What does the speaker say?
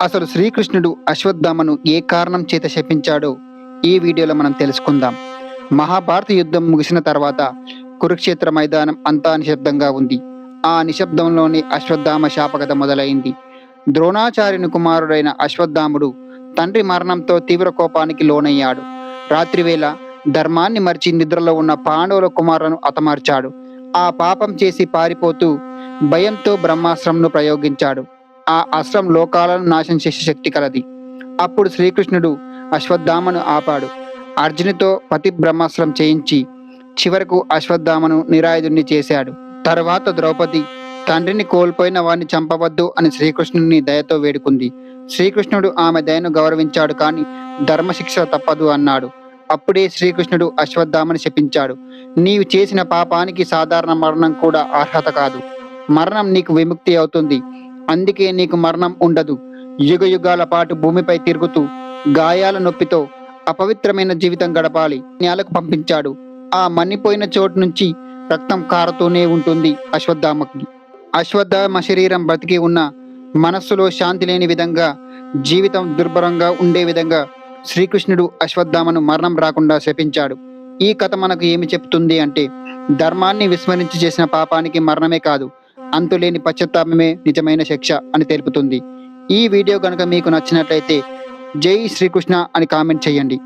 అసలు శ్రీకృష్ణుడు అశ్వత్థామను ఏ కారణం చేత శపించాడో ఈ వీడియోలో మనం తెలుసుకుందాం. మహాభారత యుద్ధం ముగిసిన తర్వాత కురుక్షేత్ర మైదానం అంతా నిశ్శబ్దంగా ఉంది. ఆ నిశ్శబ్దంలోని అశ్వత్థామ శాపకథ మొదలైంది. ద్రోణాచార్యుని కుమారుడైన అశ్వత్థాముడు తండ్రి మరణంతో తీవ్ర కోపానికి లోనయ్యాడు. రాత్రివేళ ధర్మాన్ని మర్చి నిద్రలో ఉన్న పాండవుల కుమారులను హతమార్చాడు. ఆ పాపం చేసి పారిపోతూ భయంతో బ్రహ్మాస్త్రంను ప్రయోగించాడు. ఆ అస్త్రం లోకాలను నాశనం చేసే శక్తి కలది. అప్పుడు శ్రీకృష్ణుడు అశ్వత్థామను ఆపాడు. అర్జునితో పతి బ్రహ్మాస్త్రం చేయించి చివరకు అశ్వత్థామను నిరాయుధుణ్ణి చేశాడు. తర్వాత ద్రౌపది తండ్రిని కోల్పోయిన వారిని చంపవద్దు అని శ్రీకృష్ణుని దయతో వేడుకుంది. శ్రీకృష్ణుడు ఆమె దయను గౌరవించాడు, కానీ ధర్మశిక్ష తప్పదు అన్నాడు. అప్పుడే శ్రీకృష్ణుడు అశ్వత్థామని శపించాడు. నీవు చేసిన పాపానికి సాధారణ మరణం కూడా అర్హత కాదు. మరణం నీకు విముక్తి అవుతుంది. అందుకే నీకు మరణం ఉండదు. యుగ యుగాల పాటు భూమిపై తిరుగుతూ గాయాల నొప్పితో అపవిత్రమైన జీవితం గడపాలి. నేలకు పంపించాడు. ఆ మన్నిపోయిన చోటు నుంచి రక్తం కారుతూనే ఉంటుంది అశ్వత్థామకి. అశ్వత్థామ శరీరం బ్రతికి ఉన్న మనస్సులో శాంతి లేని విధంగా, జీవితం దుర్భరంగా ఉండే విధంగా శ్రీకృష్ణుడు అశ్వత్థామను మరణం రాకుండా శపించాడు. ఈ కథ మనకు ఏమి చెప్తుంది అంటే, ధర్మాన్ని విస్మరించి చేసిన పాపానికి మరణమే కాదు, అంతులేని పశ్చాత్తాపమే నిజమైన శిక్ష అని తెలుపుతుంది. ఈ వీడియో కనుక మీకు నచ్చినట్లయితే జై శ్రీకృష్ణ అని కామెంట్ చేయండి.